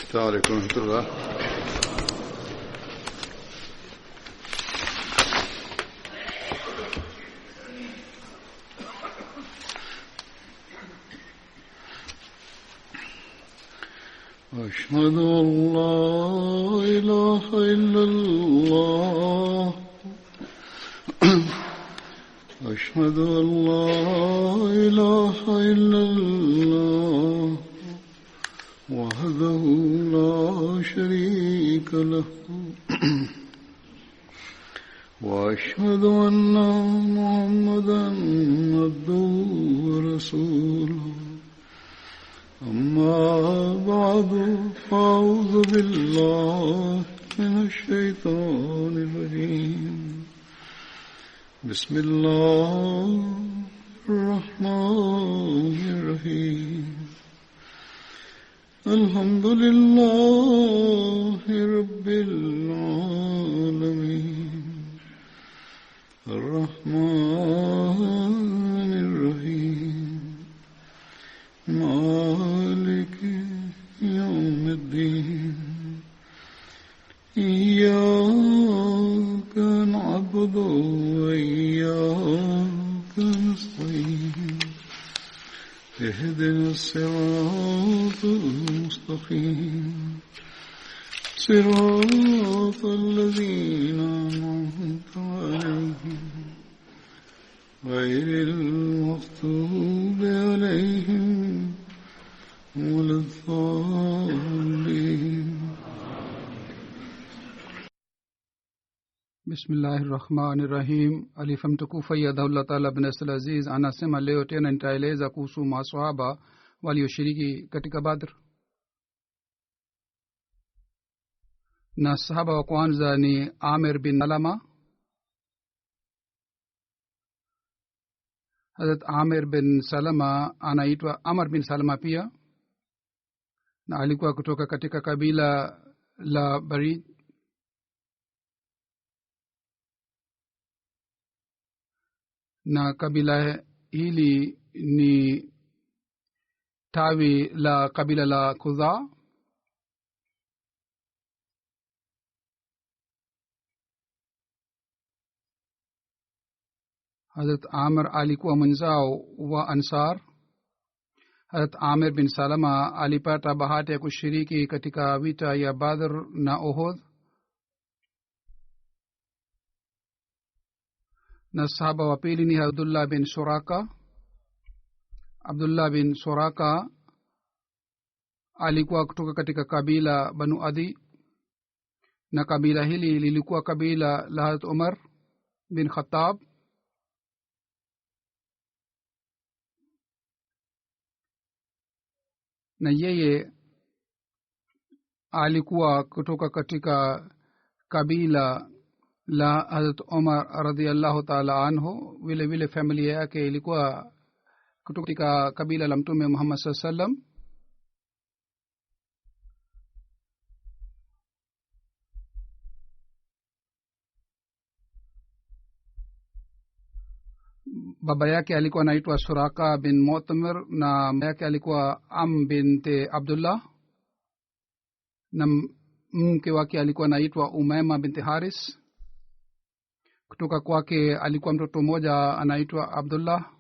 السلام عليكم ورحمة الله. أشهد أن لا إله إلا الله. أشهد أن لا إله إلا الله وحده لا شريك له وأشهد أن محمدا عبده ورسوله. أما بعد فأعوذ بالله من الشيطان الرجيم. بسم الله الرحمن الرحيم. الحمد لله رب العالمين الرحمن الرحيم مالك يوم الدين. إياك نعبد وإياك نستعين. اهدنا الصراط المستقيم صراط الذين أنعمت عليهم غير المغضوب عليهم ولا الضالين. Bismillahirrahmanirrahim. Alifa mtukufu Ayyadahullah Ta'ala bin Asl Aziz anasema leo tena nitaeleza kuhusu maswahaba walioshiriki katika Badr. Na sahaba wa kwanza ni Amir bin Salama. Hazrat Amir bin Salama anaitwa Amr bin Salama pia, na alikuwa kutoka katika kabila la Bari. Na kabila hili ni tawi la kabila la Khuzaa. Hazrat Amr alikuwa mwenzao wa Ansar. Hazrat Amir bin Salama alipata bahati ya kushiriki katika vita ya Badr na Uhud. Na sahaba wa pili ni Abdullah bin Suraka. Abdullah bin Suraka alikuwa kutoka katika kabila Banu Adi, na kabila hili lilikuwa kabila la Hazrat Umar bin Khattab. Na yeye alikuwa kutoka katika kabila la Hazrat Umar radhiyallahu ta'ala anhu. Vile vile familia yake ilikuwa kutoka katika kabila la Mtume Muhammad sallallahu alaihi wasallam. Baba yake alikuwa anaitwa Suraka bin Mu'tamir, na mama yake alikuwa binti Abdullah, na mke wake alikuwa anaitwa Umaima binti Haris. Kutoka kwake alikuwa mtoto mmoja anaitwa Abdullah.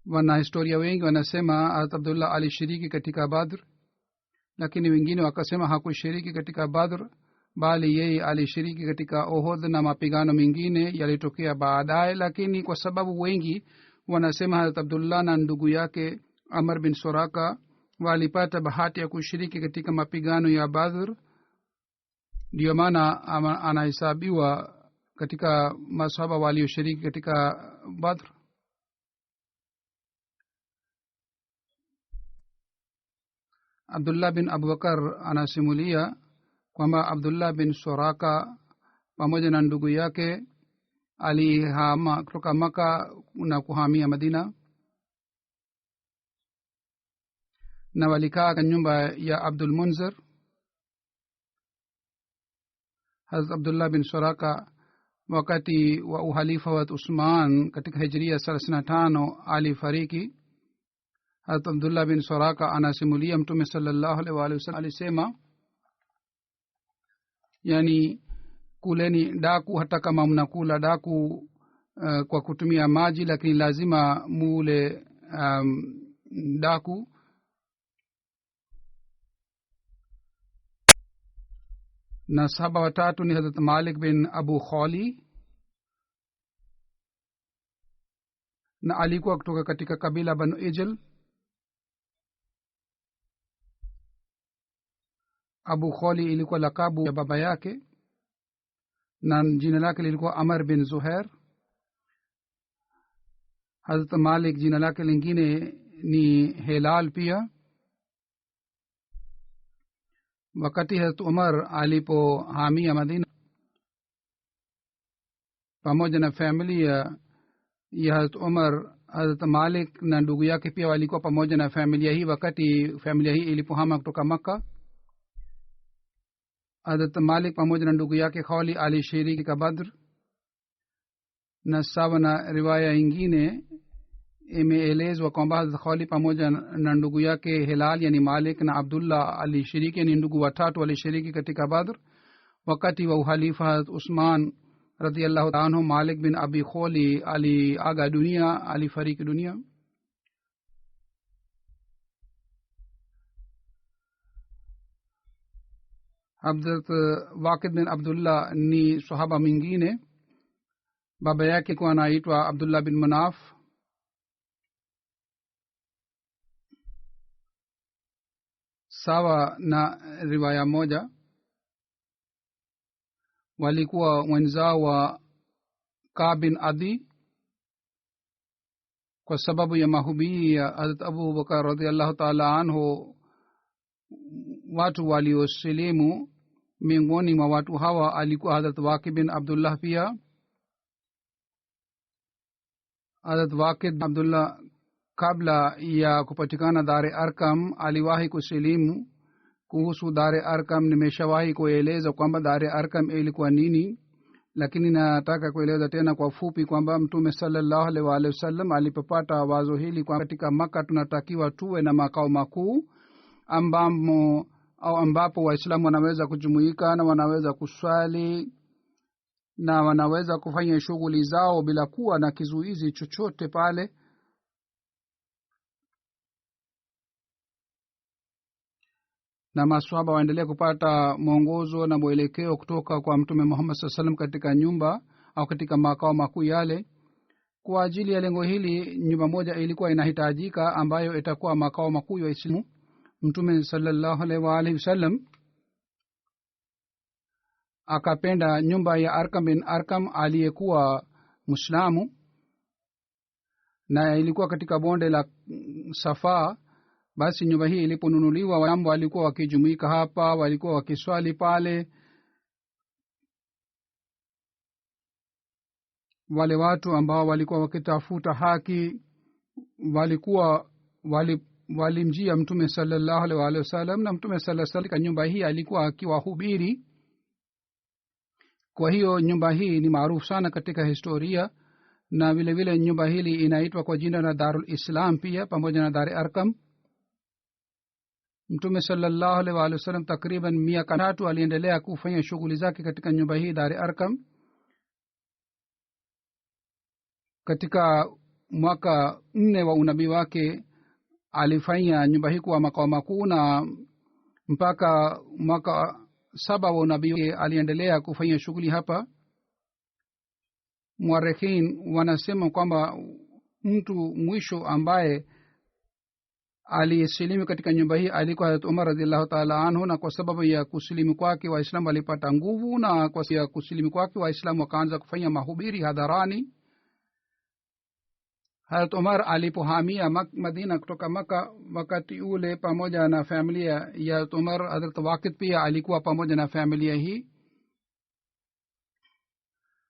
Wanahistoria wengi wanasema Abdullah alishiriki katika Badr, lakini wengine wakasema hakushiriki katika Badr, bali yeye alishiriki katika Uhud na mapigano mengine yalitokea baadaye. Lakini kwa sababu wengi wanasema Abdullah na ndugu yake Amr bin Suraka walipata bahati ya kushiriki katika mapigano ya Badr, ndio maana anahesabiwa katika masahaba walioshiriki katika Badr. Abdullah bin Abubakar anasimulia kwamba Abdullah bin Suraka pamoja na ndugu yake alihama kutoka Maka na kuhamia Madina, na walikaa katika nyumba ya Abdul Munzir. Hazrat Abdullah bin Suraka wakati wa uhalifa wa Uthman katika Hijria 35 alifariki. harat abdullah bin soraka anasimulia mtume sallallahu alaihi wa sallam alisema yani kuleni daku hata kama mnakula daku kwa kutumia maji lakini lazima mule daku. na sahaba watatu ni Hazrat Malik bin Abu Khali na alikuwa kutoka katika kabila Banu Ijl. Abu Khali ilikuwa lakabu ya baba yake na jina lake lilikuwa Amr bin Zuhair. Hazrat Malik jina lake lingine ni Hilal pia. wakati Hazrat Umar alipohamia Madina pamoja na familia ya Hazrat Umar, Hazrat Malik na ndugu yake pia walikuwa pamoja na familia hii. wakati familia hii ilipohama kutoka Makka, Hazrat Malik pamoja na ndugu yake Khawli alishiriki katika Badr. na sawa na riwaya ingine imeelezwa kwamba Hazrat Khawli pamoja na ndugu yake Hilal yani Malik na Abdullah alishiriki, ni ndugu watatu walishiriki katika Badr. wakati wa uhalifa Hazrat Usman radhiyallahu ta'ala anhu, Malik bin Abi Khawli aliaga dunia, alifariki dunia. Hazrat Waqid bin Abdullah ni sahaba mwingine, baba yake kwa anaitwa Abdullah bin Manaf. sawa na riwaya moja walikuwa wenzao wa Ka'b bin Adi. kwa sababu ya mahubiri ya Hazrat Abu Bakar radhiallahu ta'ala anhu, watu waliosilimu miongoni mwa watu hawa alikuwa Hazrat Waqid bin Abdullah pia. Hazrat Waqid bin Abdullah kabla ya kupatikana Dar-e Arkam aliwahi kusilimu. kuhusu Dar-e Arkam nimeshawahi kueleza kwamba Dar-e Arkam ilikuwa nini, lakini nataka kueleza tena kwa fupi kwamba Mtume sallallahu alaihi wasallam alipopata wazo hili kwamba katika Makka tunatakiwa tuwe na makao makuu ambapo Waislamu wanaweza kujumuika na wanaweza kuswali na wanaweza kufanya shughuli zao bila kuwa na kizuizi chochote pale. na maswahaba waendelee kupata mwongozo na mwelekeo kutoka kwa Mtume Muhammad sallallahu alaihi wasallam katika nyumba au katika makao makuu yale. Kwa ajili ya lengo hili nyumba moja ilikuwa inahitajika ambayo itakuwa makao makuu ya Uislamu. Mtume sallallahu alaihi wasallam akapenda nyumba ya Arkam bin Arkam aliyekuwa Muislamu, na ilikuwa katika bonde la Safa. Basi nyumba hii iliponunuliwa, watu walikuwa wakijumuika hapa, walikuwa wakiswali pale. Wale watu ambao walikuwa wakitafuta haki walimjia Mtume sallallahu alaihi wasallam, na Mtume sallallahu alaihi wasallam nyumba hii alikuwa akiwahubiri. Kwa hiyo nyumba hii ni maarufu sana katika historia, na vile vile nyumba hili inaitwa kwa jina la Darul Islam pia pamoja na Dar-e Arkam. Mtume sallallahu alaihi wasallam takriban miaka 3 aliendelea kufanya shughuli zake katika nyumba hii Dar-e Arkam. Katika mwaka 4 wa unabii wake alifanya nyumba hii kuwa makao makuu, na mpaka mwaka 7 wa unabii wake aliendelea kufanya shughuli hapa. Muarikhin wanasema kwamba mtu mwisho ambaye alisilimu katika nyumba hii alikuwa Hazrat Umar radhiallahu ta'ala anhu, na kwa sababu ya kusilimu kwake Waislamu walipata nguvu, na kwa sababu ya kusilimu kwake Waislamu wakaanza kufanya mahubiri hadharani. Hazrat Umar alipohamia Madina kutoka Makka, wakati ule pamoja na familia ya Umar, Hazrat Waqid pia alikuwa pamoja na familia hii.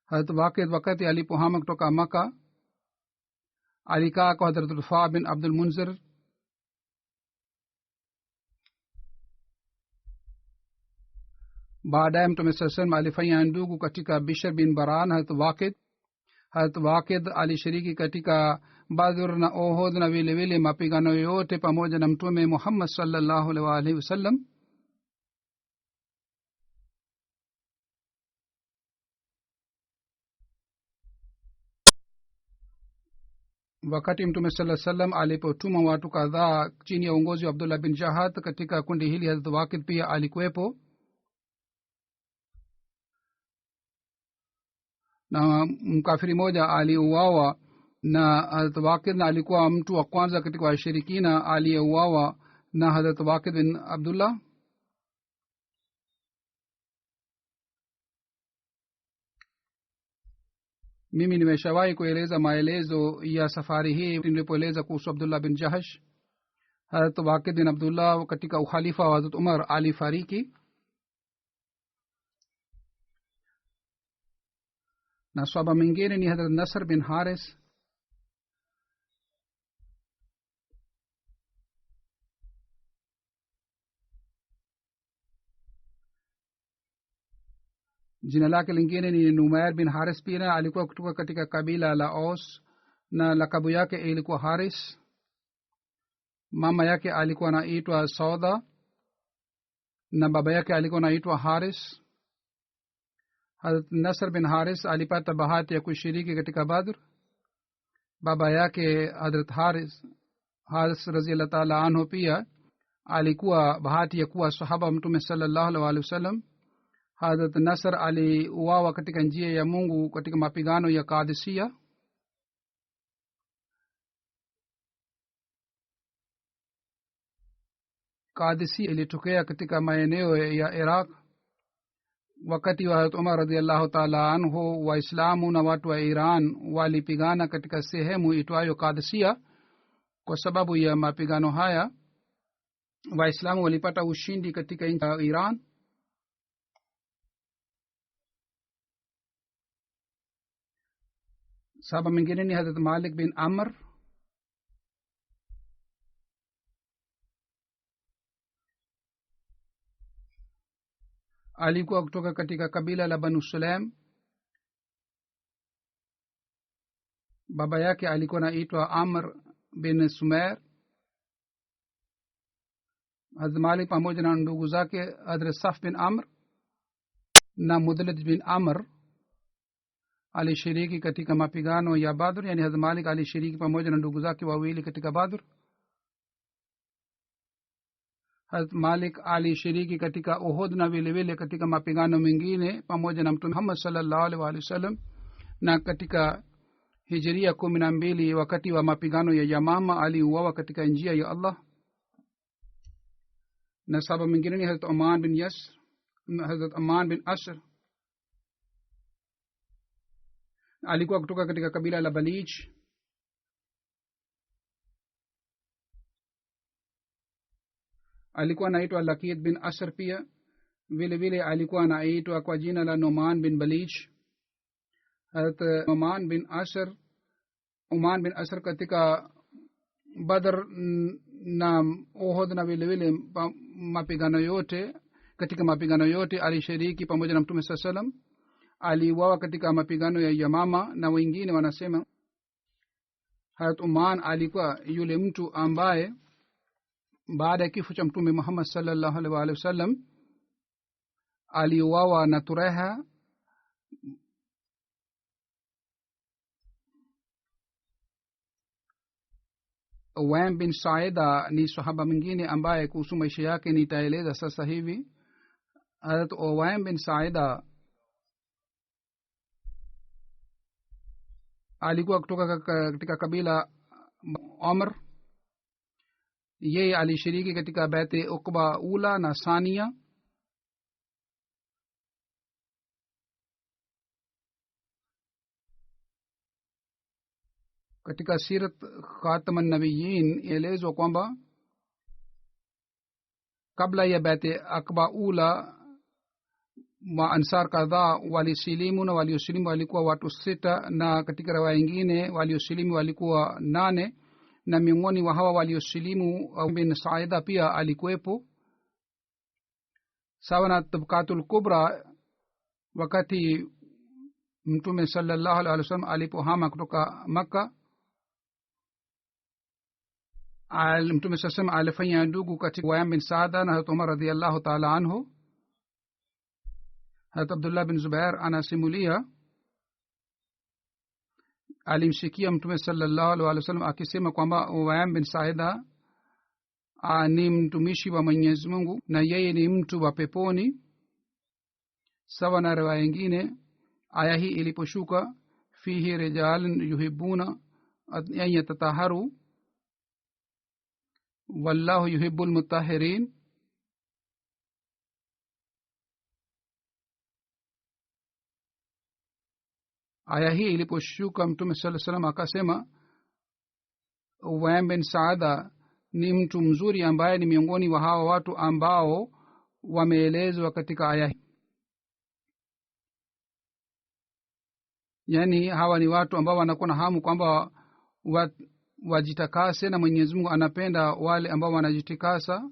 Hazrat Waqid wakati alipohama kutoka Makka alikaa kwa Hazrat Rufa bin Abdul Munzir. baadaye Mtume sallallahu alaihi wasallam alifanya ndugu katika Bishr bin Baran Hazrat Waqid. Hazrat Waqid alishiriki katika badr na ohod na vile vile mapigano yote pamoja na mtume muhammad sallallahu alaihi wasallam. wakati mtume sala salam alipotuma watu kadhaa chini ya uongozi wa abdullah bin jahad katika kundi hili hazrat wakid pia alikuwepo na mkafiri moja aliuawa na hazrat wakid na alikuwa mtu wa kwanza katika washirikina aliyeuawa na hazrat wakid bin abdullah. mimi nimeshawahi kueleza maelezo ya safari hii nilipoeleza kuhusu abdullah bin jahash. hazrat wakid bin abdullah katika ukhalifa wa hazrat umar alifariki na swaba mwingine ni hazrat nasr bin haris. jina lake lingine ni numair bin haris pia alikuwa kutoka katika kabila la aus na lakabu yake ilikuwa haris. mama yake alikuwa anaitwa sauda na baba yake alikuwa anaitwa haris. hazrat nasr bin haris alipata bahati ya kushiriki katika badr. baba yake hazrat haris radhiyallahu ta'ala anhu pia alikuwa bahati ya kuwa sahaba mtume sallallahu alaihi wasallam. hazrat nasr aliuawa katika njia ya mungu katika mapigano ya kadisia. kadisia ilitokea katika maeneo ya iraq wakati wa hazrat umar radhiallahu taala anhu. waislamu na watu wa iran walipigana katika sehemu itwayo kadisia. kwa sababu ya mapigano haya waislamu walipata ushindi katika nchi ya iran. sahaba mwingine ni hazrat malik bin amr. alikuwa kutoka katika kabila la banu sulaim. baba yake alikuwa naitwa amr bin sumer. hazrat malik pamoja na ndugu zake hazrat saf bin amr na mudlid bin amr alishiriki katika mapigano ya badr. yani hazrat malik alishiriki pamoja na ndugu zake wawili katika badr. hazrat malik alishiriki katika uhud na vile vile katika mapigano mengine pamoja na mtume muhammad sallallahu alaihi wasallam. na katika hijiria 12 wakati wa mapigano ya yamama aliuawa katika njia ya allah. na sahaba mwingine ni hazrat aman bin yasr hazrat aman bin asr. alikuwa kutoka katika kabila la balij. alikuwa anaitwa lakid bin asr pia vile vile alikuwa anaitwa kwa jina la numan bin balij. hazrat uman bin asr katika badr na uhud na vile vile mapigano yote katika mapigano yote alishiriki pamoja na mtume saa salam. aliuawa katika mapigano ya yamama na wengine wanasema hazrat uman alikuwa yule mtu ambaye baada ya kifo cha mtume muhammad sallallahu alaihi wasallam aliuawa na tureha. Uwaim bin saida ni sahaba mwingine ambaye kuhusu maisha yake nitaeleza sasa hivi. hazrat uwaim bin saida alikuwa kutoka katika kabila umar. yeye alishiriki katika bai'at uqba ula na sania. katika sirat khataman nabiyin elezwa kwamba kabla ya bai'at uqba ula maansar kadhaa walisilimu na waliosilimu walikuwa watu 6 na katika riwaya nyingine waliosilimu walikuwa 8 na miongoni wa hawa waliosilimu bin saida pia alikuwepo. sawa na tabqatul kubra wakati mtume sallallahu alaihi wasallam alipohama kutoka makka mtume saa salam alifanya ndugu katika wayam bin saada na harat umar radiallahu taala anhu. harat abdullah bin zubair anasimulia alimsikia mtume salallahu alaihi wasallam akisema kwamba wayam bin saida ni mtumishi wa mwenyezi mungu na yeye ni mtu wa peponi. sawa na riwaya ingine aya hii iliposhuka fihi rijalun yuhibbuna an yatataharu wallahu yuhibbul mutahhirin. aya hii iliposhuka mtume sallallahu alaihi wasallam akasema wayam bin saada ni mtu mzuri ambaye ni miongoni wa hawa watu ambao wameelezwa katika aya hii. yaani hawa ni watu ambao wanakuwa na hamu kwamba wajitakase na mwenyezi mungu anapenda wale ambao wanajitakasa.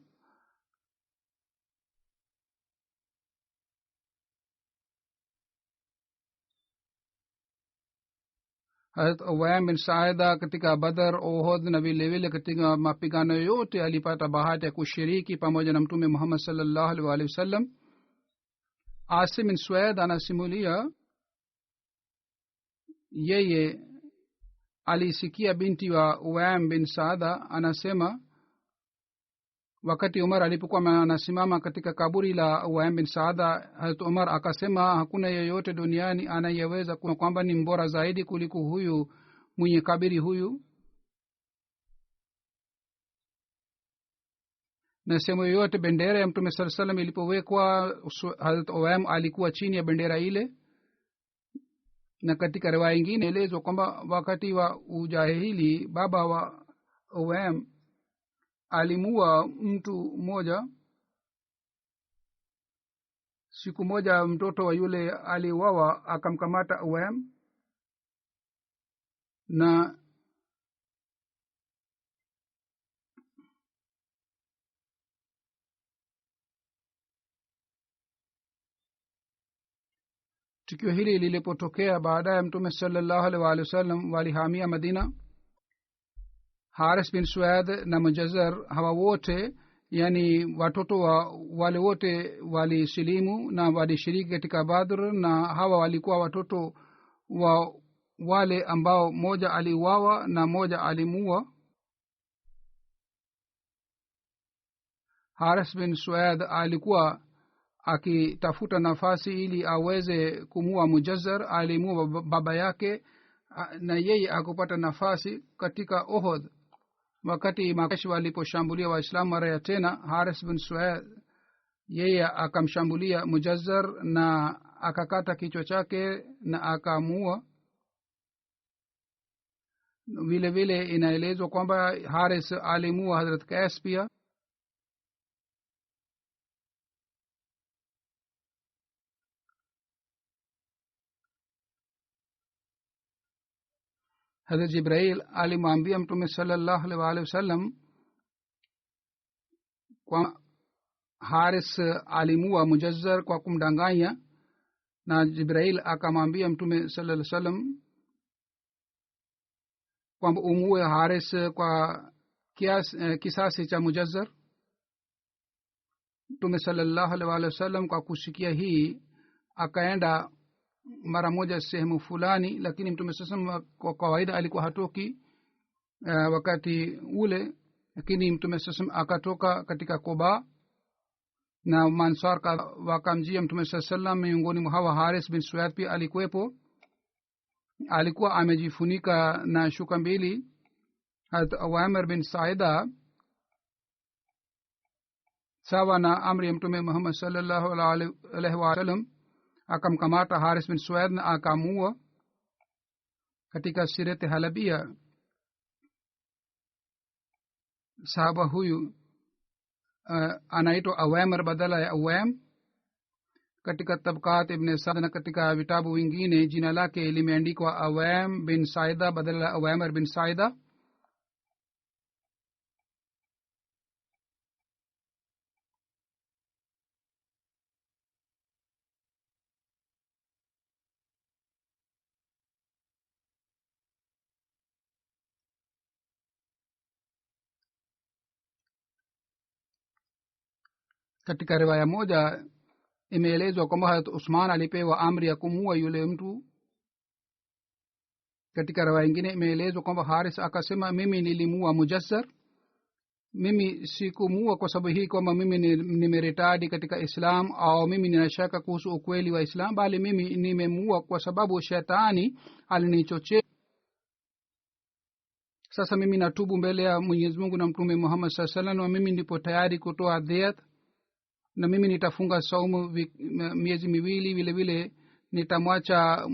harat wayam bin saida katika badar ohod na vile vile katika mapigano yote alipata bahati ya kushiriki pamoja na mtume muhammad sallallahu alaihi wasallam. asim bin suaid anasimulia yeye alisikia binti wa wayam bin saada anasema wakati umar alipokuwa anasimama katika kaburi la wayam bin saada harat umar akasema hakuna yeyote duniani anayeweza kwamba ni mbora zaidi kuliko huyu mwenye kaburi huyu. na sehemu yoyote bendera ya mtume saa salam ilipowekwa harat wayam alikuwa chini ya bendera ile. na katika riwaya ingine elezwa kwamba wakati wa ujahili baba wa wayam alimua mtu mmoja. siku moja mtoto wa yule aliwawa akamkamata wayam na tukio hili lilipotokea baadaye mtume sallallahu alaihi wasallam walihamia madina. haris bin suad na mujazar hawa wote yani watoto wa wale wote walisilimu na walishiriki katika badr na hawa walikuwa watoto wa wale ambao moja aliuawa na moja alimua. haris bin suad alikuwa akitafuta nafasi ili aweze kumua mujazar. alimua baba yake na yeye akupata nafasi katika ohod. wakati makeshi waliposhambulia waislamu mara ya tena haris bin suaid yeye akamshambulia mujazar na akakata kichwa chake na akaamua. vile vile inaelezwa kwamba haris alimua hazrat kais pia. hazrat jibrail alimwambia mtume sallallahu alaihi wasallam kwa haris alimua mujazzar kwa kumdanganya na jibrail akamwambia mtume sallallahu alaihi wasallam kwamba umue haris kwa kisasi cha mujazzar. mtume sallallahu alaihi wasallam kwa kusikia hii akaenda mara moja sehemu fulani, lakini mtume sasa kwa kawaida alikuwa hatoki wakati ule, lakini mtume sasa akatoka katika Quba na Mansar wakamjia mtume sallam. miongoni mwa hawa Haris bin Suaid pia alikuwepo, alikuwa amejifunika na shuka mbili. Awamir bin Saida sawa na amri ya mtume Muhammad sallallahu alaihi wasallam akamkamata Haris bin Suaid na akamua. katika sirati halabia sahaba huyu anaitwa Awamir badala ya Awam. katika tabqat ibn Sa'd na katika vitabu vingine jina lake limeandikwa Awam bin Saida badala ya Awamir bin Saida. katika riwaya moja imeelezwa kwamba Hazrat Usman alipewa amri ya kumuua yule mtu. Katika riwaya nyingine imeelezwa kwamba Haris akasema, mimi nilimuua Mujassar. Mimi sikumuua kwa sababu hii kwamba mimi nimeretadi katika Islam au mimi ninashaka kuhusu ukweli wa Islam, bali mimi nimemuua kwa sababu shetani alinichochea. Sasa mimi natubu mbele ya Mwenyezi Mungu na Mtume Muhammad sallallahu alaihi wasallam, na mimi ndipo tayari kutoa diyat, na mimi nitafunga saumu miezi miwili. vile vile nitamwacha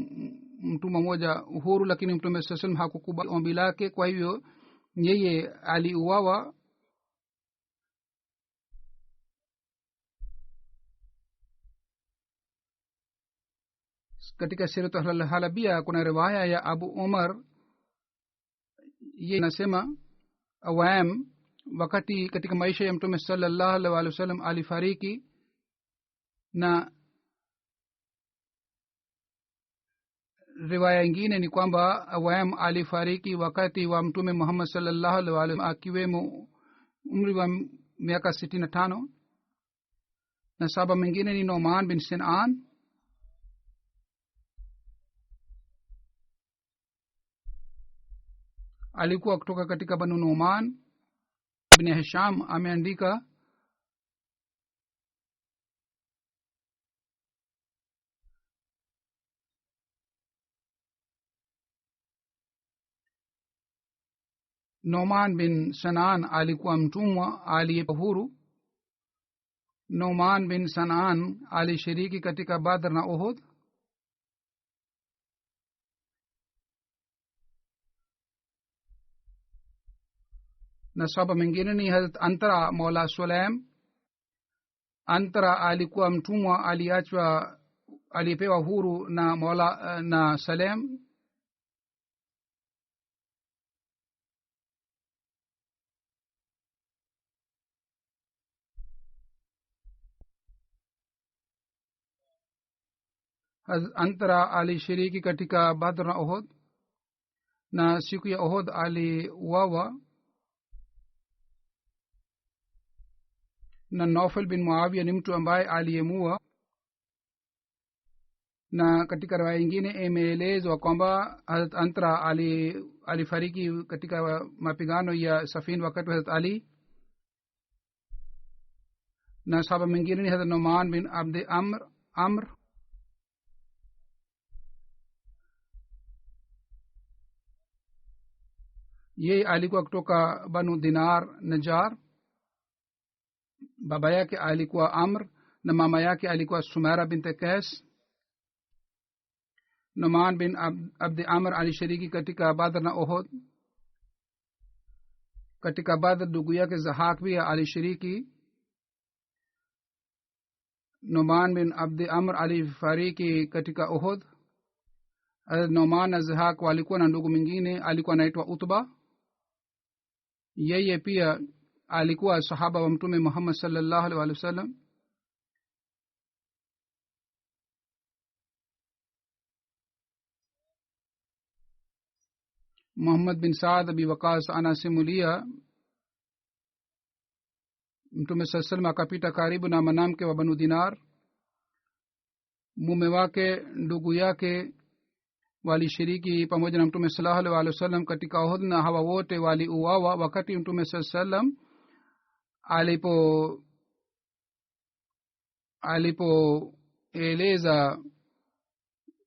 mtumwa mmoja uhuru, lakini Mtume sallallahu alaihi wasallam hakukubali ombi lake. Kwa hivyo yeye aliuawa. Katika Sirat al-Halabia kuna riwaya ya Abu Umar, yeye anasema awam wakati katika maisha ya Mtume sallallahu alaihi wasallam alifariki, na riwaya nyingine ni kwamba awam alifariki wakati wa Mtume Muhammad sallallahu alaihi wasallam akiwemo umri wa miaka 65. na sahaba mwingine ni Nu'man bin Sinan. alikuwa kutoka katika Banu Nu'man. Ibn Hisham ameandika Nu'man bin Sinan alikuwa mtumwa aliyepewa huru. Nu'man bin Sinan alishiriki katika Badr na Uhud. na sahaba mwingine ni Hazrat Antara Maula Sulaim. Antara alikuwa mtumwa aliachwa, alipewa huru na Maula na Salem. Hazrat Antara alishiriki katika Badr na Uhud, na siku ya Uhud aliuawa. na Naufal bin Muawiya ni mtu ambaye aliyemua. na katika riwaya nyingine imeelezwa kwamba Hazrat Antara alifariki katika mapigano ya Safin wakati wa Hazrat Ali. na sahaba mwingine ni Hazrat Nu'man bin Abd Amr. yeye alikuwa kutoka Banu Dinar Najjar. baba yake alikuwa Amr na mama yake alikuwa Sumaira bint Qais. Nu'man bin Abd Amr alishiriki katika Badr na Uhud. katika Badr ndugu yake Zahak pia alishiriki. Nu'man bin Abd Amr alifariki katika Uhud. Nu'man na Zahak walikuwa na ndugu mwingine alikuwa anaitwa Utba. yeye pia alikuwa sahaba wa Mtume Muhammad sallallahu alaihi wasallam. Muhammad bin Saad Abi Waqas anasimulia Mtume sallallahu alaihi wasallam akapita karibu na mwanamke wa Banu Dinar. mume wake ndugu yake walishiriki pamoja na Mtume sallallahu alaihi wasallam katika Uhud, na hawa wote waliuawa. wakati Mtume sallallahu alaihi wasallam alipoeleza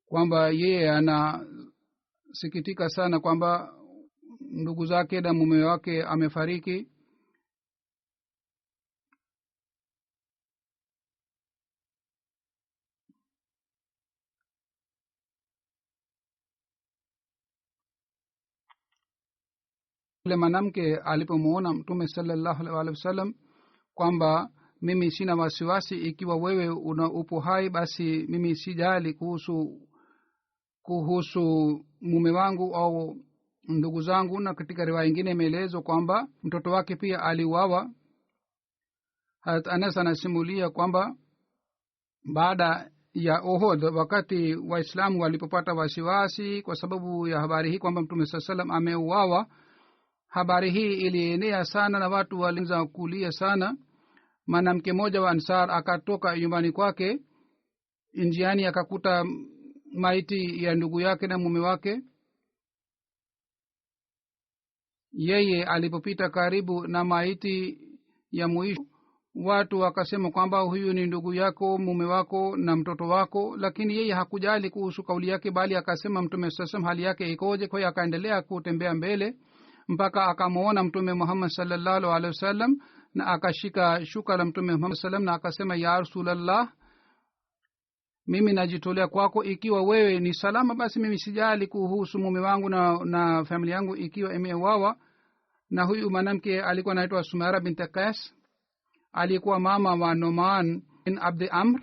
kwamba yeye anasikitika sana kwamba ndugu zake na mume wake amefariki, yule mwanamke alipomuona Mtume sallallahu alaihi wasallam kwamba mimi sina wasiwasi, ikiwa wewe upo hai basi mimi sijali kuhusu mume wangu au ndugu zangu. na katika riwaya nyingine imeelezwa kwamba mtoto wake pia aliuawa. Hazrat Anas anasimulia kwamba baada ya Uhud, wakati Waislamu walipopata wasiwasi kwa sababu ya habari hii kwamba Mtume sallallahu alaihi wasallam ameuawa, habari hii ilienea sana na watu walianza kulia sana. mwanamke mmoja wa ansar akatoka nyumbani kwake, njiani akakuta maiti ya ndugu yake na mume wake. Yeye alipopita karibu na maiti ya mwisho, watu wakasema kwamba huyu ni ndugu yako, mume wako na mtoto wako, lakini yeye hakujali kuhusu kauli yake, bali akasema mtume sasam hali yake ikoje. Kwa hiyo akaendelea kutembea mbele mpaka akamwona mtume Muhammad sallallahu alaihi wasallam, na akashika shuka la mtume Muhammad sallam na akasema, ya Rasulullah, mimi najitolea kwako. Ikiwa wewe ni salama, basi mimi sijali kuhusu mume wangu na familia yangu ikiwa imeuawa. Na huyu mwanamke alikuwa anaitwa Sumaira bint Qais, alikuwa mama wa Numan bin Abd Amr.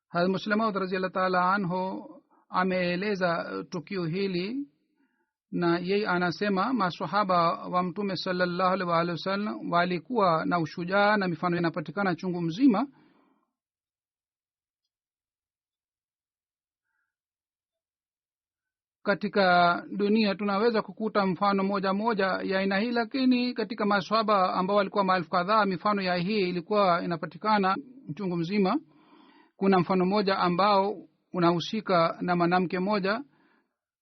Hazrat Muslim Maud radhiyallahu ta'ala anhu ameeleza tukio hili, na yeye anasema maswahaba wa mtume sallallahu alaihi wasallam walikuwa na ushujaa, na mifano inapatikana chungu mzima. Katika dunia tunaweza kukuta mfano moja ya aina hii, lakini katika maswahaba ambao walikuwa maelfu kadhaa, mifano ya hii ilikuwa inapatikana chungu mzima. Kuna mfano moja ambao unahusika na mwanamke moja.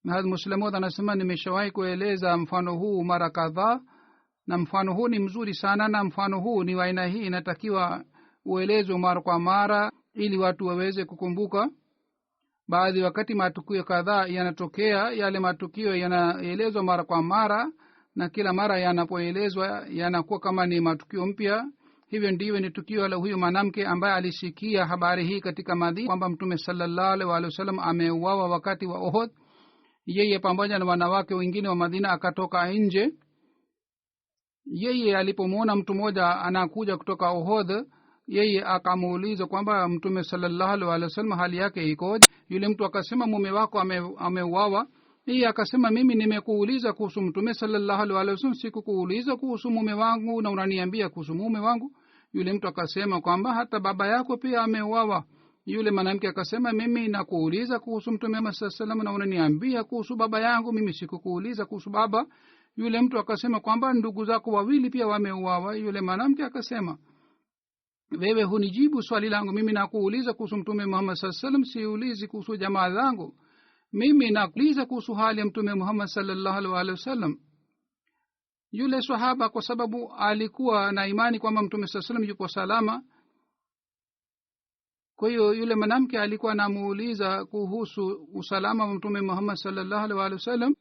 Hazrat Muslim anasema, nimeshawahi kueleza mfano huu mara kadhaa, na mfano huu ni mzuri sana, na mfano huu ni wa aina hii inatakiwa uelezwe mara kwa mara ili watu waweze kukumbuka. Baadhi wakati matukio kadhaa yanatokea, yale matukio yanaelezwa mara kwa mara, na kila mara yanapoelezwa yanakuwa kama ni matukio mpya. Hivyo ndivyo ni tukio la huyu mwanamke ambaye alisikia habari hii katika Madina kwamba mtume sallallahu alaihi wasallam ameuawa wakati wa Uhud. Yeye pamoja na wanawake wengine wa Madina akatoka nje. Yeye alipomwona mtu mmoja anakuja kutoka Uhud, yeye akamuuliza kwamba mtume sallallahu alaihi wasallam hali yake ikoje. Yule mtu akasema, mume wako ameuawa. Yeye akasema, mimi nimekuuliza kuhusu mtume sallallahu alaihi wasallam, sikukuuliza kuhusu mume wangu na unaniambia kuhusu mume wangu. Yule mtu akasema kwamba hata baba yako pia ameuawa. Yule mwanamke akasema, mimi nakuuliza kuhusu mtume sallallahu alaihi wasallam na unaniambia kuhusu baba yangu, mimi sikukuuliza kuhusu baba. Yule mtu akasema kwamba ndugu zako wawili pia wameuawa. Yule mwanamke akasema, wewe hunijibu swali langu, mimi nakuuliza kuhusu mtume Muhammad sallallahu alaihi wasallam, siulizi kuhusu jamaa zangu. Mimi nakuuliza kuhusu hali ya mtume Muhammad sallallahu alaihi wasallam. Yule sahaba kwa sababu alikuwa na imani kwamba mtume sallallahu alaihi wasallam yuko salama, kwa hiyo yule mwanamke alikuwa anamuuliza kuhusu usalama wa mtume Muhammad sallallahu alaihi wasallam.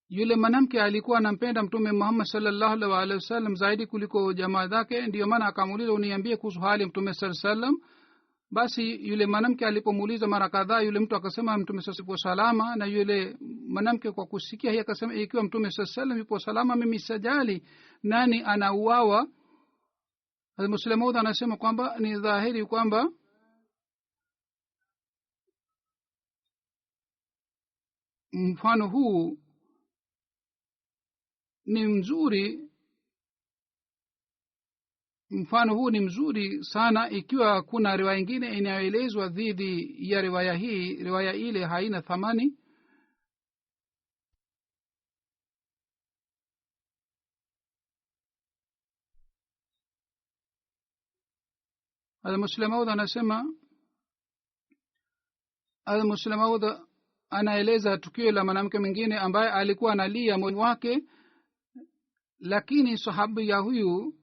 Yule mwanamke alikuwa anampenda mtume Muhammad sallallahu alaihi wasallam zaidi kuliko jamaa zake, ndio maana akamuuliza, uniambie kuhusu hali ya mtume sallallahu alaihi wasallam. Basi yule mwanamke alipomuuliza mara kadhaa, yule mtu akasema mtume sallallahu alaihi wasallam salama. Na yule mwanamke kwa kusikia hii akasema, ikiwa mtume sallallahu alaihi wasallam yupo salama, mimi sijali nani anauawa. Muslim Maud anasema kwamba ni dhahiri kwamba mfano huu ni mzuri, mfano huu ni mzuri sana. Ikiwa kuna riwaya nyingine inayoelezwa dhidi ya riwaya hii, riwaya ile haina thamani. Muslim Maud anasema, Muslim Maud anaeleza tukio la mwanamke mwingine ambaye alikuwa analia moyo wake, lakini sahabi ya huyu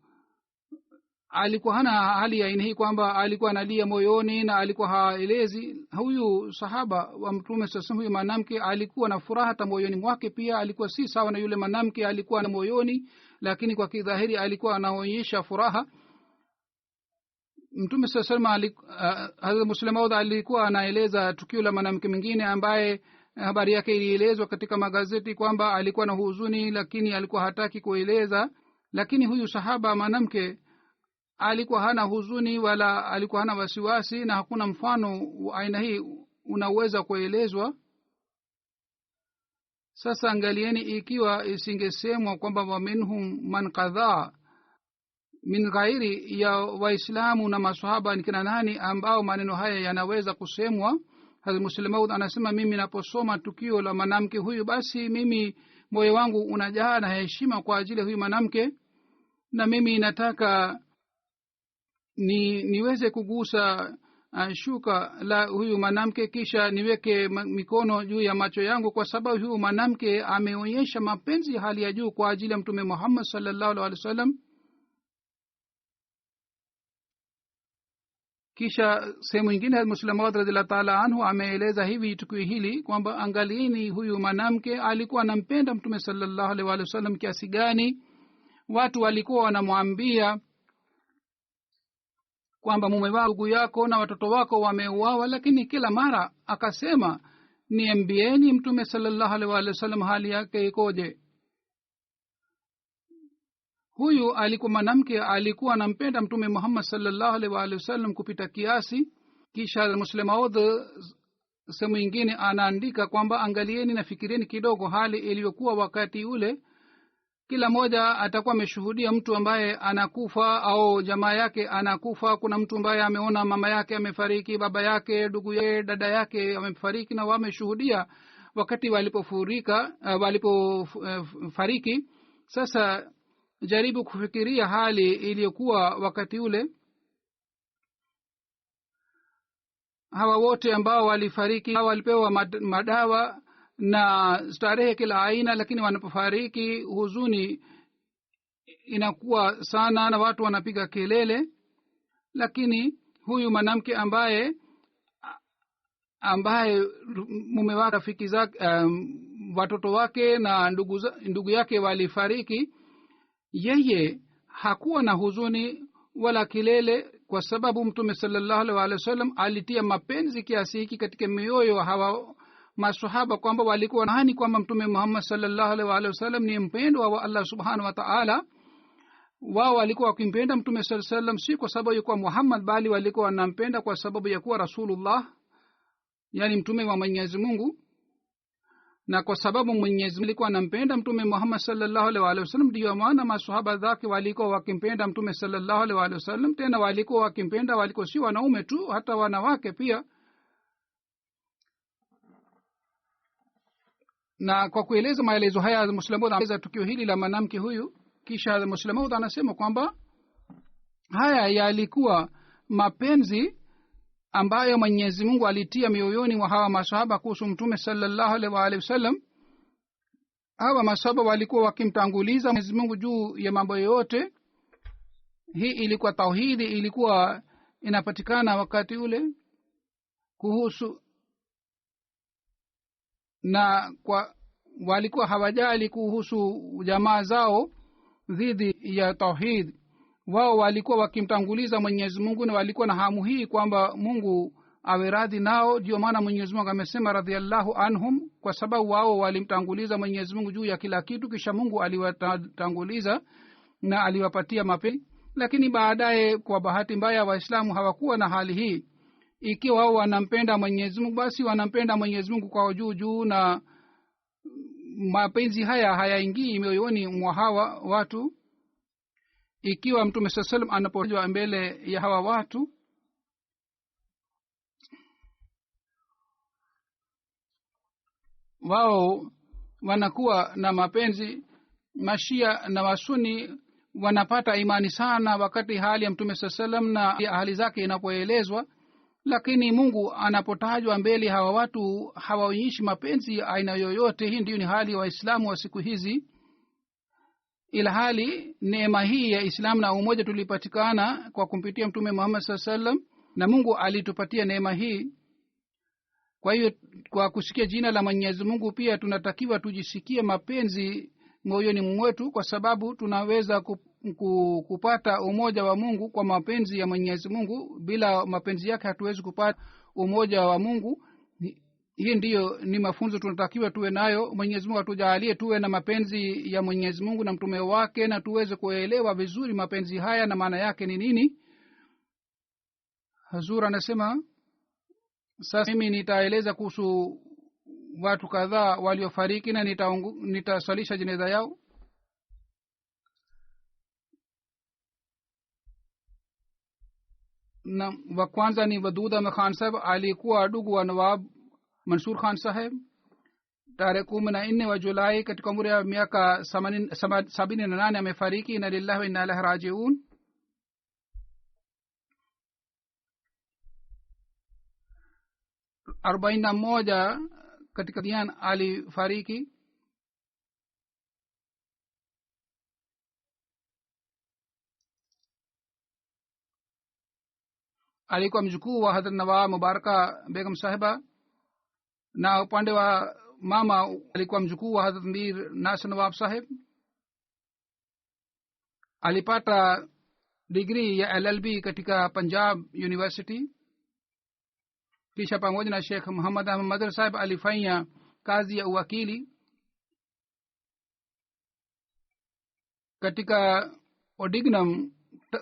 alikuwa hana hali ya aina hii kwamba alikuwa analia moyoni na alikuwa haelezi. Huyu sahaba wa mtume sasa, huyu mwanamke alikuwa na furaha hata moyoni mwake pia. Alikuwa si sawa na yule mwanamke alikuwa na moyoni, lakini kwa kidhahiri alikuwa anaonyesha furaha. Mtume sallallahu alaihi wasallam Hazrat Muslim Maud alikuwa anaeleza tukio la mwanamke mwingine ambaye habari yake ilielezwa katika magazeti kwamba alikuwa na huzuni, lakini alikuwa hataki kueleza. Lakini huyu sahaba mwanamke alikuwa hana huzuni wala alikuwa hana wasiwasi, na hakuna mfano wa aina hii unaweza kuelezwa. Sasa angalieni, ikiwa isingesemwa kwamba wa minhum man qadha min ghairi ya waislamu na maswahaba, ni kina nani ambao maneno haya yanaweza kusemwa? Hazrat Musleh Maud anasema mimi naposoma tukio la mwanamke huyu basi mimi moyo wangu unajaa na heshima kwa ajili ya huyu mwanamke na mimi nataka niweze kugusa shuka la huyu mwanamke kisha niweke mikono juu ya macho yangu kwa sababu huyu mwanamke ameonyesha mapenzi hali ya juu kwa ajili ya mtume Muhammad sallallahu alaihi wasallam. kisha sehemu nyingine Musleh Maud radhiallahu ta'ala anhu ameeleza hivi tukio hili kwamba angalieni huyu mwanamke alikuwa anampenda mtume sallallahu alaihi wasallam kiasi gani. Watu walikuwa wanamwambia kwamba mume wako ndugu yako na watoto wako wameuawa, lakini kila mara akasema niambieni mtume sallallahu alaihi wasallam hali yake ikoje. Huyu alikuwa mwanamke alikuwa anampenda mtume Muhammad sallallahu alaihi wasallam kupita kiasi. Kisha Musleh Maud sehemu nyingine anaandika kwamba angalieni na fikirieni kidogo hali iliyokuwa wakati ule. Kila mmoja atakuwa ameshuhudia mtu ambaye anakufa au jamaa yake anakufa. Kuna mtu ambaye ameona mama yake amefariki, baba yake, ndugu yake, dada yake amefariki, na wameshuhudia wakati walipofariki. Sasa jaribu kufikiria hali iliyokuwa wakati ule. Hawa wote ambao walifariki walipewa madawa na starehe kila aina, lakini wanapofariki huzuni inakuwa sana na watu wanapiga kelele. Lakini huyu mwanamke ambaye mume wake, rafiki zake, watoto wake na ndugu yake walifariki, yeye hakuwa na huzuni wala kilele kwa sababu mtume sallallahu alaihi wasallam alitia mapenzi kiasi hiki katika mioyo hawa maswahaba kwamba walikuwa nani kwamba mtume Muhammad sallallahu alaihi wasallam ni mpendwa wa Allah subhanahu wa ta'ala. Wao walikuwa wakimpenda mtume sallallahu alaihi wasallam si kwa sababu ya kuwa Muhammad, bali walikuwa wanampenda kwa sababu ya kuwa Rasulullah, yani mtume wa Mwenyezi Mungu. Na kwa sababu Mwenyezi Mungu alikuwa anampenda mtume Muhammad sallallahu alaihi wasallam, ndio maana maswahaba zake walikuwa wakimpenda mtume sallallahu alaihi wasallam. Tena walikuwa wakimpenda, walikuwa si wanaume tu, hata wanawake pia. Na kwa kueleza maelezo haya Musleh Maud anaeleza tukio hili la mwanamke huyu. Kisha Musleh Maud anasema kwamba haya yalikuwa mapenzi ambayo Mwenyezi Mungu alitia mioyoni mwa hawa maswahaba kuhusu mtume sallallahu alaihi wasallam. Hawa maswahaba walikuwa wakimtanguliza Mwenyezi Mungu juu ya mambo yote. Hii ilikuwa tauhidi, ilikuwa inapatikana wakati ule kuhusu, na kwa walikuwa hawajali kuhusu jamaa zao dhidi ya tauhid. Wao walikuwa wakimtanguliza Mwenyezi Mungu na walikuwa na hamu hii kwamba Mungu awe radhi nao. Ndio maana Mwenyezi Mungu amesema radhiallahu anhum, kwa sababu wao walimtanguliza Mwenyezi Mungu juu ya kila kitu, kisha Mungu aliwatanguliza na aliwapatia mapenzi. Lakini baadaye kwa bahati mbaya Waislamu hawakuwa na hali hii. Ikiwa wao wanampenda Mwenyezi Mungu, basi wanampenda Mwenyezi Mungu kwa juu, na mapenzi haya hayaingii mioyoni mwa hawa watu. Ikiwa mtume sallallahu alaihi wasallam anapotajwa mbele ya hawa watu, wao wanakuwa na mapenzi. Mashia na wasuni wanapata imani sana wakati hali ya mtume sallallahu alaihi wasallam na ahali zake inapoelezwa, lakini Mungu anapotajwa mbele hawa watu hawaonyeshi mapenzi aina yoyote. Hii ndio ni hali ya Waislamu wa siku hizi. Ila hali neema hii ya Islam na umoja tulipatikana kwa kumpitia mtume Muhammad sallallahu alaihi wasallam, na Mungu alitupatia neema hii. Kwa hiyo kwa kusikia jina la Mwenyezi Mungu pia tunatakiwa tujisikie mapenzi moyoni mwetu, kwa sababu tunaweza kupata umoja wa Mungu kwa mapenzi ya Mwenyezi Mungu. Bila mapenzi yake hatuwezi kupata umoja wa Mungu. Hii ndiyo ni mafunzo tunatakiwa tuwe nayo. Mwenyezi Mungu atujalie tuwe na mapenzi ya Mwenyezi Mungu na mtume wake, na tuweze kuelewa vizuri mapenzi haya na maana yake ni nini. Hazur anasema sasa mimi nitaeleza kuhusu watu kadhaa waliofariki na nitasalisha jeneza yao. na wa kwanza ni wadud ahmed khan saheb alikuwa ndugu wa nawab mansur khan saheb tarehe 14 wa julai katika umri ya miaka 78 amefariki na lillahi wa inna ilaihi rajiun 41 katika dian alifariki alikuwa mjukuu wa hadrat nawab mubaraka begum sahiba na upande wa mama alikuwa mjukuu wa hadrat mir nasir nawab sahib alipata degree ya llb katika punjab university kisha pamoja na sheikh muhammad ahmad madar sahib alifanya kazi ya uwakili katika odignam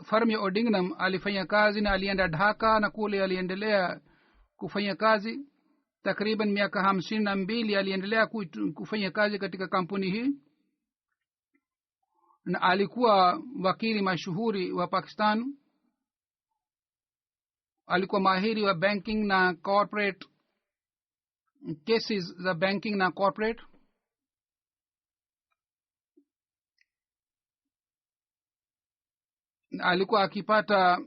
farm ya odignam alifanya kazi na alienda dhaka na kule aliendelea kufanya kazi takriban miaka 52 aliendelea kufanya kazi katika kampuni hii na alikuwa wakili mashuhuri wa pakistan alikuwa mahiri wa banking na corporate cases za banking na corporate alikuwa akipata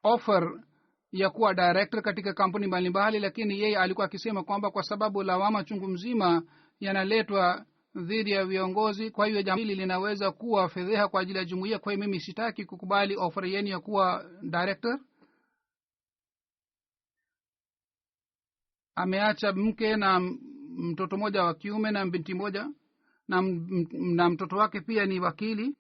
offer ya kuwa director katika kampuni mbalimbali lakini yeye alikuwa akisema kwamba kwa sababu lawama chungu mzima yanaletwa dhidi ya viongozi kwa hiyo jambo hili linaweza kuwa fedheha kwa ajili ya jumuiya kwa hiyo mimi sitaki kukubali offer yenu ya kuwa director ameacha mke na mtoto mmoja wa kiume na binti moja na mtoto wake pia ni wakili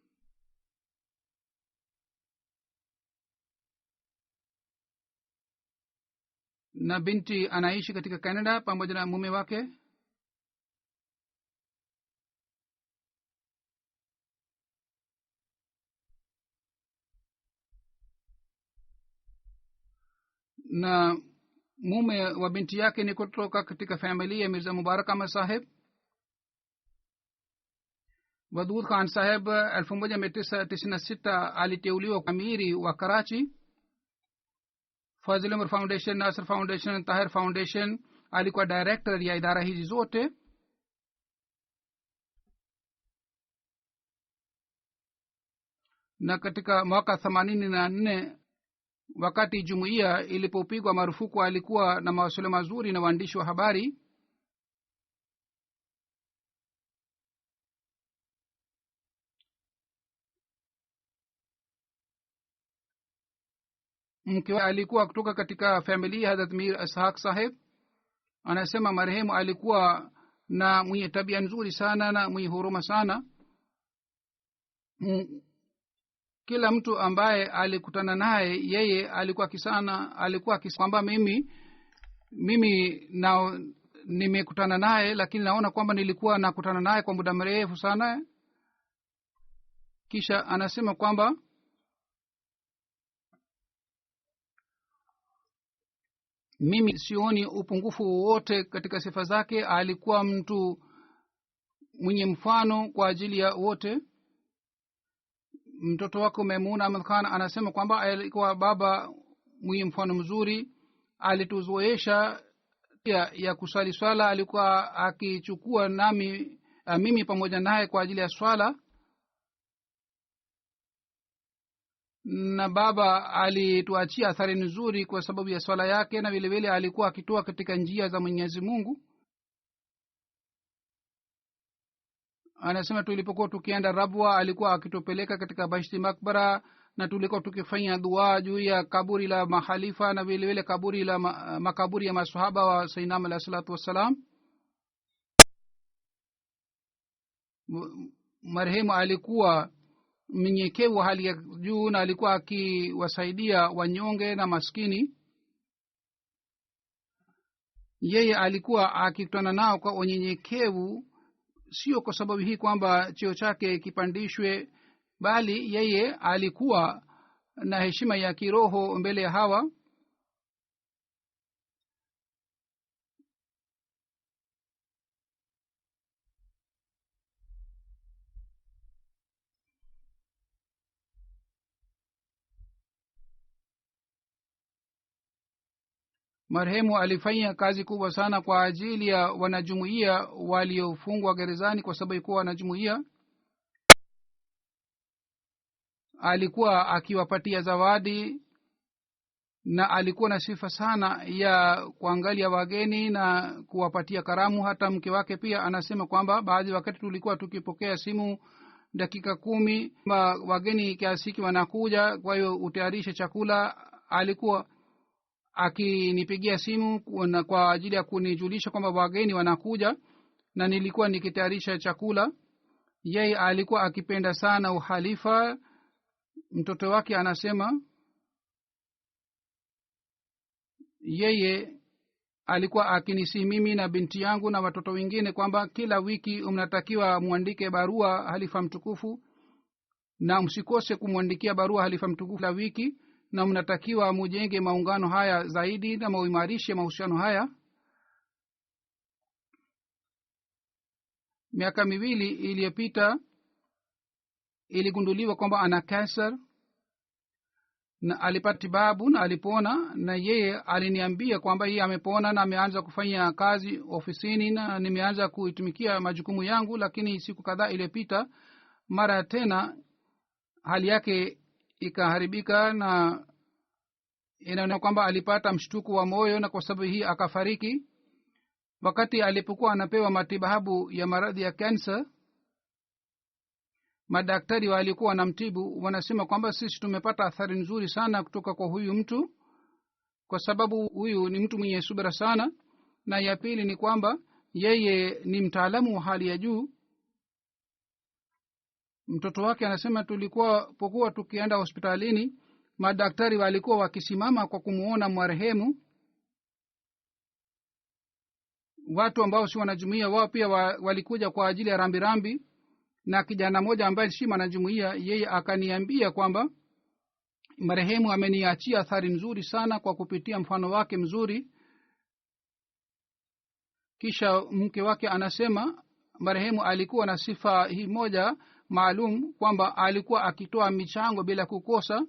na binti anaishi katika Canada pamoja na mume wake na mume wa binti yake ni kutoka katika familia ya Mirza Mubarak Ahmad Saheb wadud khan saheb 1996 aliteuliwa amiri wa Karachi Fazil Umar Foundation Nasr Foundation Tahir Foundation alikuwa director ya idara hizi zote na katika mwaka 84 wakati jumuiya ilipopigwa marufuku alikuwa na mawasiliano mazuri na waandishi wa habari mke alikuwa kutoka katika familia Hazrat Mir Ishaq Saheb anasema marehemu alikuwa na mwenye tabia nzuri sana na mwenye huruma sana kila mtu ambaye alikutana naye yeye alikuwa kwamba mimi na nimekutana naye lakini naona kwamba nilikuwa nakutana naye kwa muda mrefu sana kisha anasema kwamba mimi sioni upungufu wowote katika sifa zake alikuwa mtu mwenye mfano kwa ajili ya wote mtoto wako Maimuna Ahmad Khan anasema kwamba alikuwa baba mwenye mfano mzuri alituzoesha ya kusali swala alikuwa akichukua mimi pamoja naye kwa ajili ya swala na baba alituachia athari nzuri kwa sababu ya swala yake na vile vile alikuwa akitoa katika njia za Mwenyezi Mungu anasema tulipokuwa tukienda Rabwa alikuwa akitupeleka katika Bashti Makbara na tulikuwa tukifanya dua juu ya kaburi la mahalifa na vile vile kaburi la makaburi ya maswahaba wa Sayyidina alayhi salatu wassalam marehemu alikuwa mnyenyekevu hali ya juu na alikuwa akiwasaidia wanyonge na maskini yeye alikuwa akikutana nao kwa unyenyekevu sio kwa sababu hii kwamba cheo chake kipandishwe bali yeye alikuwa na heshima ya kiroho mbele ya hawa marehemu alifanya kazi kubwa sana kwa ajili ya wanajumuiya waliofungwa gerezani kwa sababu kuwa wanajumuiya. Alikuwa akiwapatia zawadi na alikuwa na sifa sana ya kuangalia wageni na kuwapatia karamu. Hata mke wake pia anasema kwamba baadhi wakati tulikuwa tukipokea simu dakika 10 wageni kiasi hiki wanakuja, kwa hiyo utayarishe chakula. Alikuwa akinipigia simu kwa ajili ya kunijulisha kwamba wageni wanakuja na nilikuwa nikitayarisha chakula. Yeye alikuwa akipenda sana uhalifa. Mtoto wake anasema yeye alikuwa akinisihi mimi na binti yangu na watoto wengine kwamba kila wiki mnatakiwa muandike barua halifa mtukufu na msikose kumwandikia barua halifa mtukufu la wiki, na mnatakiwa mujenge maungano haya zaidi na muimarishe mahusiano haya. Miaka 2 iliyopita iligunduliwa kwamba ana cancer na alipata tibabu na alipona, na yeye aliniambia kwamba yeye amepona na ameanza kufanya kazi ofisini na nimeanza kuitumikia majukumu yangu. Lakini siku kadhaa iliyopita mara tena hali yake ikaharibika na inaona kwamba alipata mshtuko wa moyo na kwa sababu hii akafariki. Wakati alipokuwa anapewa matibabu ya maradhi ya kansa, madaktari walikuwa wanamtibu wanasema kwamba sisi tumepata athari nzuri sana kutoka kwa huyu mtu kwa sababu huyu ni mtu mwenye subira sana, na ya pili ni kwamba yeye ni mtaalamu wa hali ya juu. Mtoto wake anasema tulipokuwa tukienda hospitalini madaktari walikuwa wakisimama kwa kumuona marehemu. Watu ambao si wanajumuiya wao pia walikuja kwa ajili ya rambirambi, na kijana mmoja ambaye si mwanajumuiya yeye akaniambia kwamba marehemu ameniachia athari nzuri sana kwa kupitia mfano wake mzuri. Kisha mke wake anasema marehemu alikuwa na sifa hii moja maalum kwamba alikuwa akitoa michango bila kukosa.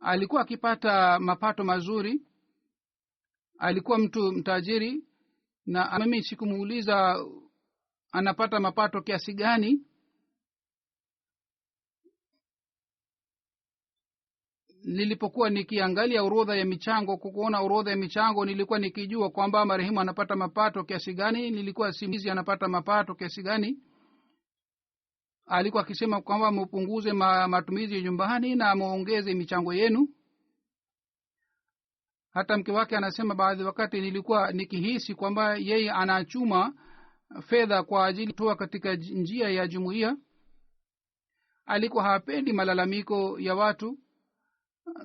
Alikuwa akipata mapato mazuri, alikuwa mtu mtajiri, na mimi sikumuuliza anapata mapato kiasi gani. Nilipokuwa nikiangalia orodha ya michango, kuona orodha ya michango, nilikuwa nikijua kwamba marehemu anapata mapato kiasi gani. Nilikuwa simulizi anapata mapato kiasi gani. Alikuwa akisema kwamba mpunguze matumizi ya nyumbani na muongeze michango yenu. Hata mke wake anasema baadhi wakati nilikuwa nikihisi kwamba yeye anachuma fedha kwa ajili kutoa katika njia ya jumuiya. Alikuwa hapendi malalamiko ya watu.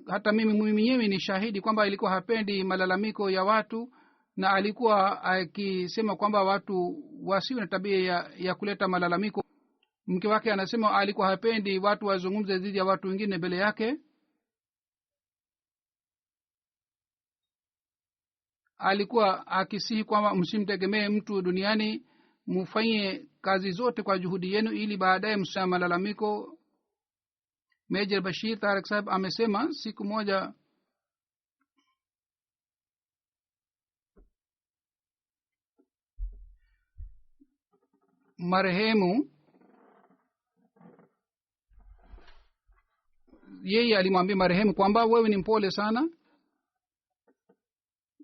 Hata mimi mwenyewe ni shahidi kwamba alikuwa hapendi malalamiko ya watu, na alikuwa akisema kwamba watu wasiwe na tabia ya kuleta malalamiko. Mke wake anasema alikuwa hapendi watu wazungumze dhidi ya watu wengine mbele yake. Alikuwa akisihi kwamba msimtegemee mtu duniani, mufanye kazi zote kwa juhudi yenu ili baadaye msema malalamiko. Major Bashir Tarak Sahib amesema siku moja marehemu yeye alimwambia marehemu kwamba wewe ni mpole sana,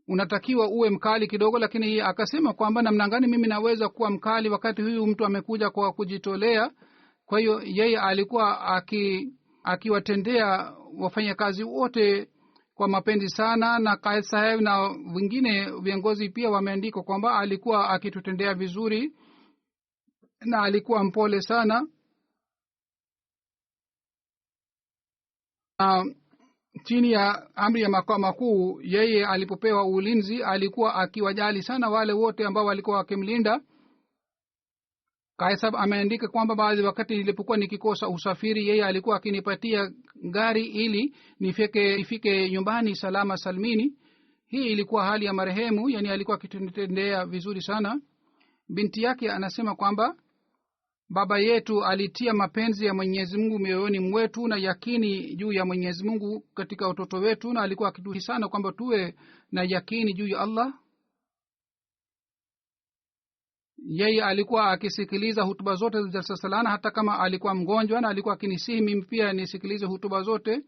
unatakiwa uwe mkali kidogo. Lakini yeye akasema kwamba namna gani mimi naweza kuwa mkali wakati huyu mtu amekuja kwa kujitolea. Kwa hiyo yeye alikuwa akiwatendea wafanyakazi wote kwa mapenzi sana, na Qaid Saheb na wengine viongozi pia wameandika kwamba alikuwa akitutendea vizuri na alikuwa mpole sana. Chini ya amri ya makao makuu yeye alipopewa ulinzi alikuwa akiwajali sana wale wote ambao walikuwa wakimlinda. Kaisab ameandika kwamba baadhi wakati nilipokuwa nikikosa usafiri yeye alikuwa akinipatia gari ili nifike nyumbani salama salmini. Hii ilikuwa hali ya marehemu, yani alikuwa akitutendea vizuri sana. Binti yake anasema kwamba baba yetu alitia mapenzi ya Mwenyezi Mungu mioyoni mwetu na yakini juu ya Mwenyezi Mungu katika utoto wetu, na alikuwa akituhi sana kwamba tuwe na yakini juu ya Allah. Yeye alikuwa akisikiliza hutuba zote za jalsa salana hata kama alikuwa mgonjwa, na alikuwa akinisihi mimi pia nisikilize hutuba zote.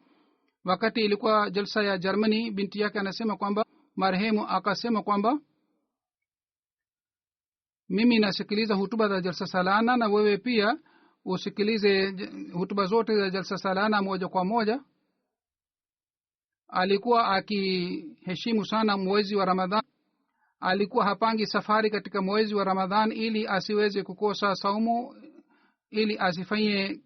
Wakati ilikuwa jalsa ya Germany, binti yake anasema kwamba marehemu akasema kwamba mimi nasikiliza hutuba za jalsa salana na wewe pia usikilize hutuba zote za jalsa salana moja kwa moja. Alikuwa akiheshimu sana mwezi wa Ramadhan. Alikuwa hapangi safari katika mwezi wa Ramadhan ili asiweze kukosa saumu, ili asifanye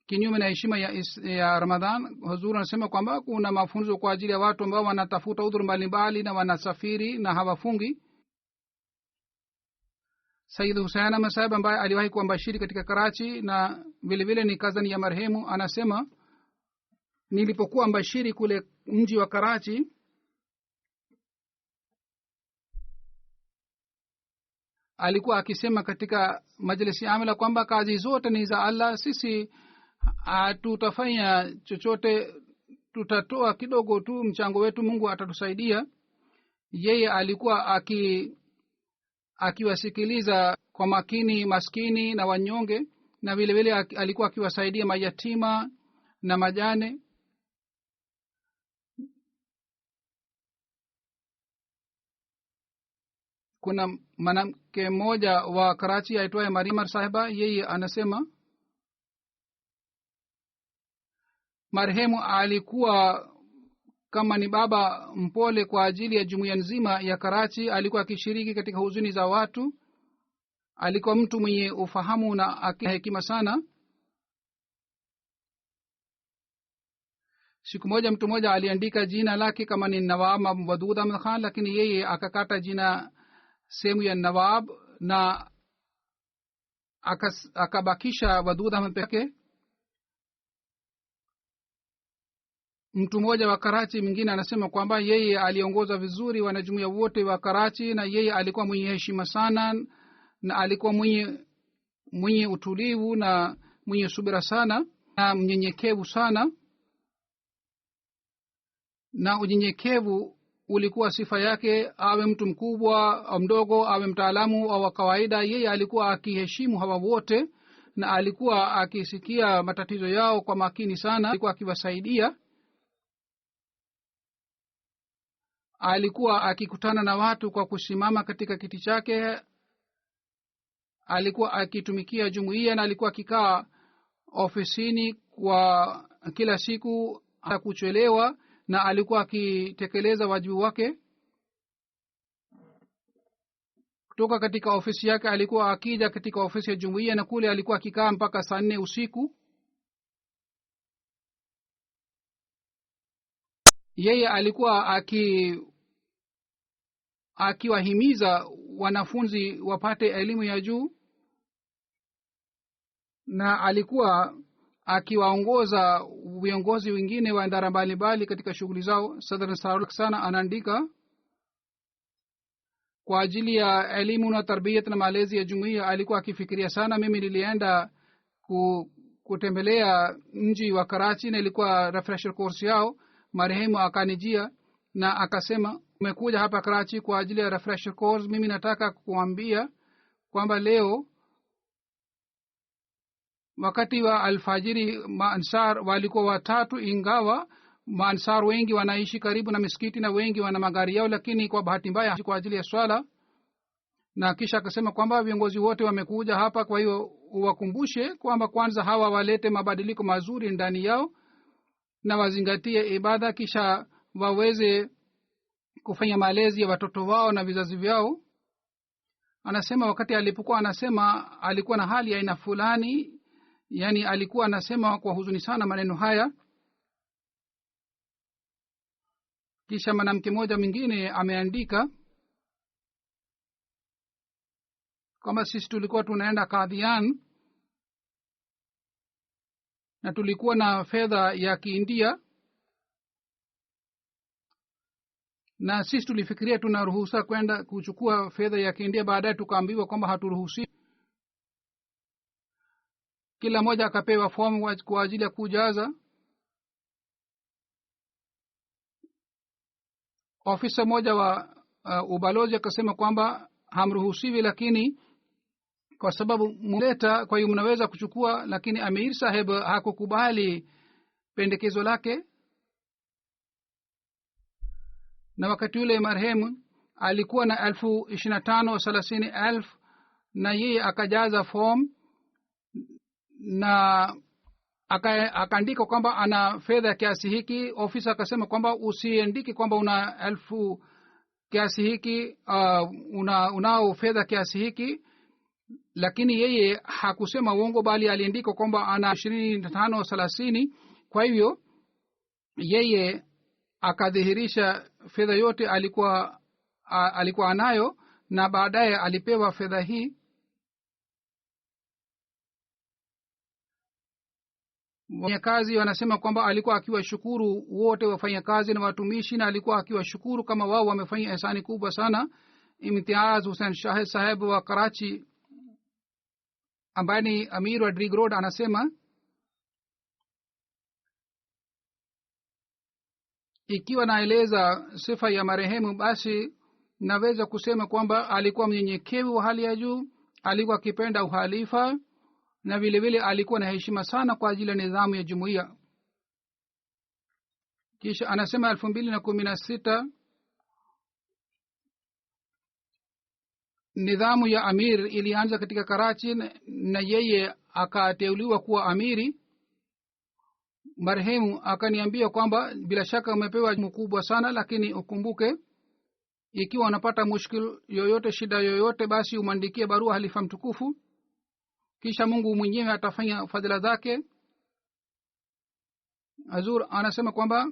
kinyume na heshima ya Ramadhan. Huzur anasema kwamba kuna mafunzo kwa ajili ya watu ambao wanatafuta udhuru mbalimbali na wanasafiri na hawafungi. Sayyid Hussein Ahmad Sahib ambaye aliwahi kuwa mbashiri katika Karachi na vile vile ni kazani ya marehemu, anasema nilipokuwa mbashiri kule mji wa Karachi, alikuwa akisema katika majlisi amila kwamba kazi zote ni za Allah, sisi tutafanya chochote, tutatoa kidogo tu mchango wetu, Mungu atatusaidia. Yeye alikuwa akiwasikiliza kwa makini maskini na wanyonge, na vile vile alikuwa akiwasaidia mayatima na majane. Kuna mwanamke mmoja wa Karachi aitwaye Mariam Sahiba, yeye anasema marehemu alikuwa kama ni baba mpole kwa ajili ya jumuiya nzima ya Karachi. Alikuwa akishiriki katika huzuni za watu. Alikuwa mtu mwenye ufahamu na hekima sana. Siku moja mtu mmoja aliandika jina lake kama ni Nawab Wadud Ahmad Khan, lakini yeye akakata jina sehemu ya Nawab na akabakisha Wadud Ahmad pekee. Mtu mmoja wa Karachi mwingine anasema kwamba yeye aliongoza vizuri wanajumuiya wote wa Karachi, na yeye alikuwa mwenye heshima sana na alikuwa mwenye utulivu na mwenye subira sana na mnyenyekevu sana, na unyenyekevu ulikuwa sifa yake. Awe mtu mkubwa au mdogo, awe mtaalamu au wa kawaida, yeye alikuwa akiheshimu hawa wote na alikuwa akisikia matatizo yao kwa makini sana, alikuwa akiwasaidia. Alikuwa akikutana na watu kwa kusimama katika kiti chake. Alikuwa akitumikia jumuiya na alikuwa akikaa ofisini kwa kila siku hata kuchelewa, na alikuwa akitekeleza wajibu wake. Kutoka katika ofisi yake alikuwa akija katika ofisi ya jumuiya, na kule alikuwa akikaa mpaka saa 4 usiku. Yeye alikuwa akiwahimiza wanafunzi wapate elimu ya juu, na alikuwa akiwaongoza viongozi wengine wa idara mbalimbali katika shughuli zao. Sadr Saruk sana anaandika kwa ajili ya elimu na tarbiyat na malezi ya jumuiya alikuwa akifikiria sana. Mimi nilienda kutembelea mji wa Karachi na ilikuwa refresher course yao. Marehemu akanijia na akasema, umekuja hapa Karachi kwa ajili ya refresher course, mimi nataka kuambia kwamba leo wakati wa alfajiri maansar walikuwa 3, ingawa maansar wengi wanaishi karibu na misikiti na wengi wana magari yao, lakini kwa bahati mbaya kwa ajili ya swala. Na kisha akasema kwamba viongozi wote wamekuja hapa, kwa hiyo uwakumbushe kwamba kwanza hawa walete mabadiliko mazuri ndani yao na wazingatie ibada, kisha waweze kufanya malezi ya watoto wao na vizazi vyao. Anasema wakati alipokuwa anasema alikuwa na hali ya aina fulani, yani alikuwa anasema kwa huzuni sana maneno haya. Kisha mwanamke mmoja mwingine ameandika kama sisi tulikuwa tunaenda Qadian na tulikuwa na fedha ya Kiindia, na sisi tulifikiria tunaruhusa kwenda kuchukua fedha ya Kiindia. Baadaye tukaambiwa kwamba haturuhusi. kila mmoja akapewa fomu kwa ajili ya kujaza. Ofisa mmoja wa ubalozi akasema kwamba hamruhusiwi, lakini kwa sababu muleta, kwa hiyo mnaweza kuchukua. Lakini Amir Saheb hakukubali pendekezo lake, na wakati ule marehemu alikuwa na 25,000 na yeye akajaza form na akaandika kwamba ana fedha kiasi hiki. Ofisa akasema kwamba usiandike kwamba una 1,000 kiasi hiki, unao fedha kiasi hiki. Lakini yeye hakusema uongo, bali aliandika kwamba ana 25-30. kwa hivyo yeye akadhihirisha fedha yote alikuwa anayo, na baadaye alipewa fedha hii. Wafanyakazi wanasema kwamba alikuwa akiwashukuru wote wafanyakazi na watumishi, na alikuwa akiwashukuru kama wao wamefanya ihsani kubwa sana. Imtiaz Hussain Shahid Saheb wa Karachi ambaye ni Amir wa Drig Road anasema, ikiwa naeleza sifa ya marehemu, basi naweza kusema kwamba alikuwa mnyenyekevu wa hali ya juu, alikuwa akipenda uhalifa, na vile vile alikuwa na heshima sana kwa ajili ya nidhamu ya jumuiya. Kisha anasema 2016 nidhamu ya amir ilianza katika Karachi, na yeye akateuliwa kuwa amiri. Marehemu akaniambia kwamba bila shaka umepewa mkubwa sana, lakini ukumbuke ikiwa unapata mushkil yoyote, shida yoyote, basi umwandikie barua halifa mtukufu, kisha Mungu mwenyewe atafanya fadhila zake. Azur anasema kwamba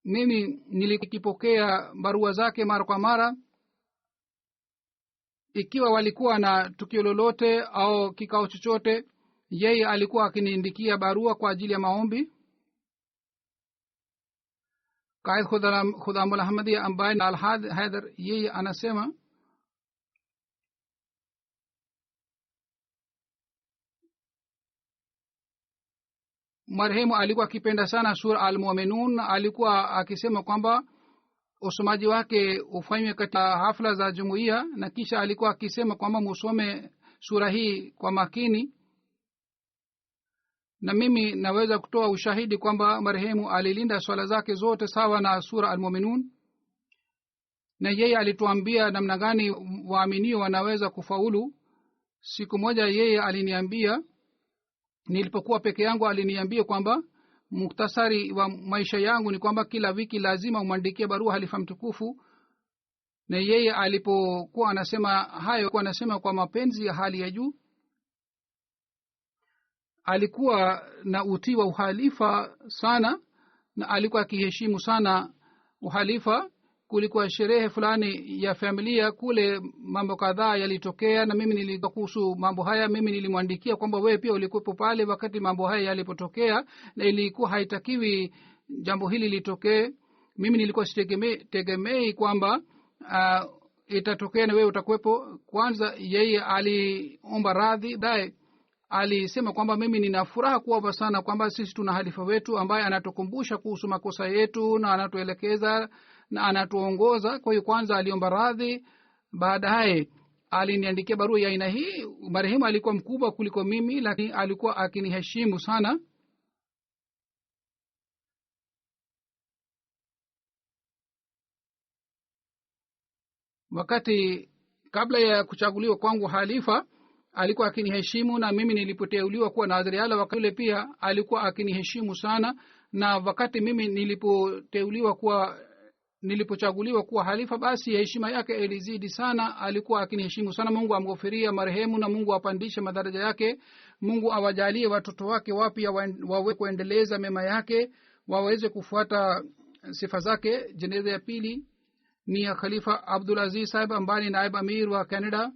mimi nilikipokea barua zake mara kwa mara. Ikiwa walikuwa na tukio lolote au kikao chochote, yeye alikuwa akiniandikia barua kwa ajili ya maombi. Qaid Khudamul Ahmadi ambaye na Al Haidar, yeye anasema marehemu alikuwa akipenda sana sura Al-Mu'minun. Alikuwa akisema kwamba usomaji wake ufanywe katika hafla za jumuiya, na kisha alikuwa akisema kwamba musome sura hii kwa makini. Na mimi naweza kutoa ushahidi kwamba marehemu alilinda swala zake zote sawa na sura Al-Mu'minun, na yeye alituambia namna gani waaminio wanaweza kufaulu. Siku moja yeye aliniambia, nilipokuwa peke yangu, aliniambia kwamba muktasari wa maisha yangu ni kwamba kila wiki lazima umwandikie barua halifa mtukufu. Na yeye alipokuwa anasema hayo, kwa anasema kwa mapenzi ya hali ya juu. Alikuwa na utii wa uhalifa sana, na alikuwa akiheshimu sana uhalifa. Kulikuwa sherehe fulani ya familia kule, mambo kadhaa yalitokea, na mimi nilijua kuhusu mambo haya. Mimi nilimwandikia kwamba wewe pia ulikuwepo pale wakati mambo haya yalipotokea, na ilikuwa haitakiwi jambo hili litokee. Mimi nilikuwa sitegemei kwamba itatokea na wewe utakuwepo. Kwanza yeye aliomba radhi, baadaye alisema kwamba mimi nina furaha kubwa sana kwamba sisi tuna halifa wetu ambaye anatukumbusha kuhusu makosa yetu na anatuelekeza na anatuongoza. Kwa hiyo kwanza aliomba radhi, baadaye aliniandikia barua ya aina hii. Marehemu alikuwa mkubwa kuliko mimi, lakini alikuwa akiniheshimu sana. Wakati kabla ya kuchaguliwa kwangu halifa, alikuwa akiniheshimu, na mimi nilipoteuliwa kuwa nadhiri ala wakati ule pia alikuwa akiniheshimu sana. Na wakati mimi nilipochaguliwa kuwa halifa, basi heshima yake ilizidi sana. Alikuwa akiniheshimu sana. Mungu amghofiria marehemu, na Mungu apandishe madaraja yake. Mungu awajalie watoto wake wapya wawe kuendeleza mema yake, waweze kufuata sifa zake. Jeneza ya pili ni ya Khalifa Abdul Aziz Sahib ambaye ni naibu amir wa Canada.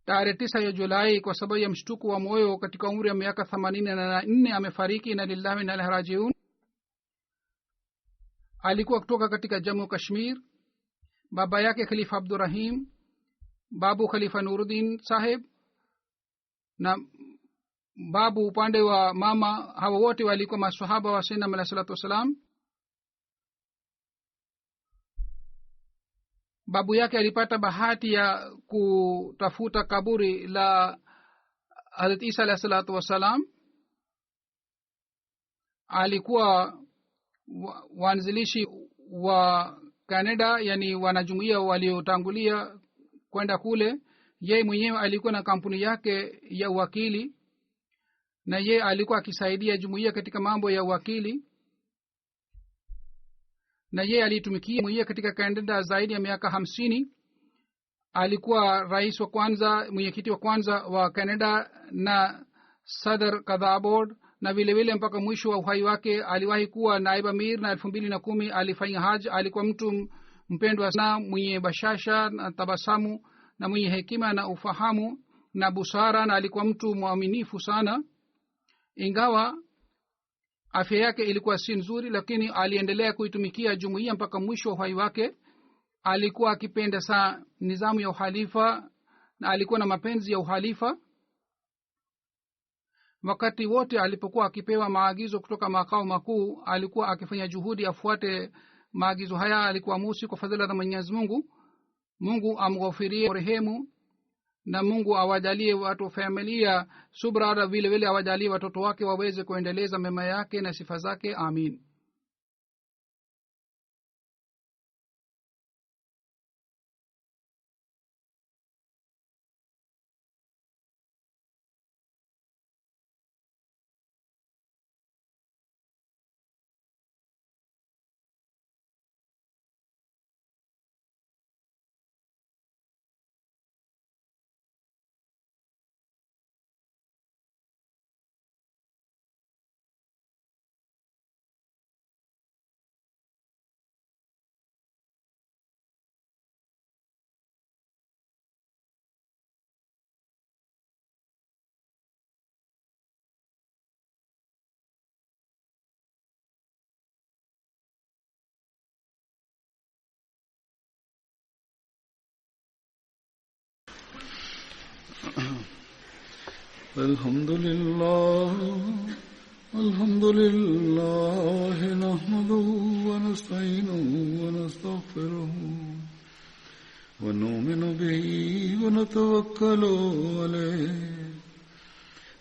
Tarehe 9 ya Julai, kwa sababu ya mshtuko wa moyo katika umri wa miaka 84 amefariki. Inna lillahi wa inna ilaihi rajiun. Alikuwa kutoka katika Jammu Kashmir. Baba yake Khalifa Abdurrahim, babu Khalifa Nuruddin Sahib, na babu upande wa mama, hawa wote walikuwa maswahaba wa sayyidina alayhi salatu wasalam. babu yake alipata bahati ya kutafuta kaburi la Hazrat Isa alayhi salatu wasalam. alikuwa waanzilishi wa Canada, yani wanajumuiya waliotangulia kwenda kule. Yeye mwenyewe alikuwa na kampuni yake ya wakili, na yeye alikuwa akisaidia jumuiya katika mambo ya wakili, na yeye alitumikia jumuiya katika Canada zaidi ya miaka 50. alikuwa rais wa kwanza, mwenyekiti wa kwanza wa Canada na sadr kadhaa board, na vile vile mpaka mwisho wa uhai wake aliwahi kuwa naibu amir, na 2010 alifanya haj. alikuwa mtu mpendwa sana, mwenye bashasha na tabasamu na mwenye hekima na ufahamu na busara, na alikuwa mtu mwaminifu sana. Ingawa afya yake ilikuwa si nzuri, lakini aliendelea kuitumikia jumuiya mpaka mwisho wa uhai wake. alikuwa akipenda sana nizamu ya uhalifa na alikuwa na mapenzi ya uhalifa. wakati wote alipokuwa akipewa maagizo kutoka makao makuu, alikuwa akifanya juhudi afuate maagizo haya. alikuwa musi kwa fadhila za Mwenyezi Mungu. Mungu amghofirie, rehemu, na Mungu awajalie watu familia subra, na vile vile awajalie watoto wake waweze kuendeleza mema yake na sifa zake. Amin. الحمد لله نحمده ونستعينه ونستغفره ونؤمن به ونتوكل عليه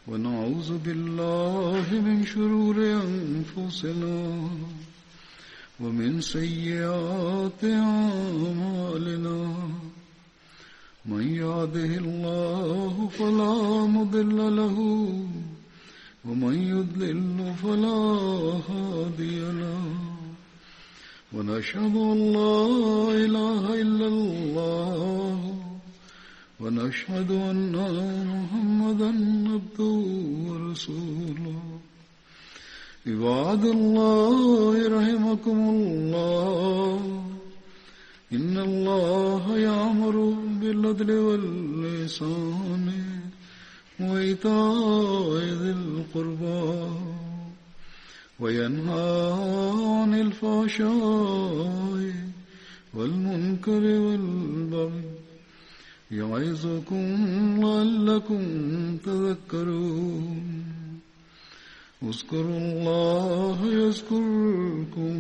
ونعوذ بالله من شرور أنفسنا ومن سيئات أعمالنا. من يهده الله فلا مضل له ومن يضلل فلا هادي له. ونشهد أن لا إله إلا الله ونشهد أن محمدا عبده ورسوله. عباد الله رحمكم الله، إن الله يأمر بالعدل والإحسان وإيتاء ذي القربى وينهى عن الفحشاء والمنكر والبغي يعظكم لعلكم تذكرون. اذكروا الله يذكركم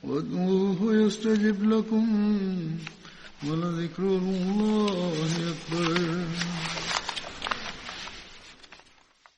وادعوه يستجب لكم ولذكر الله أكبر.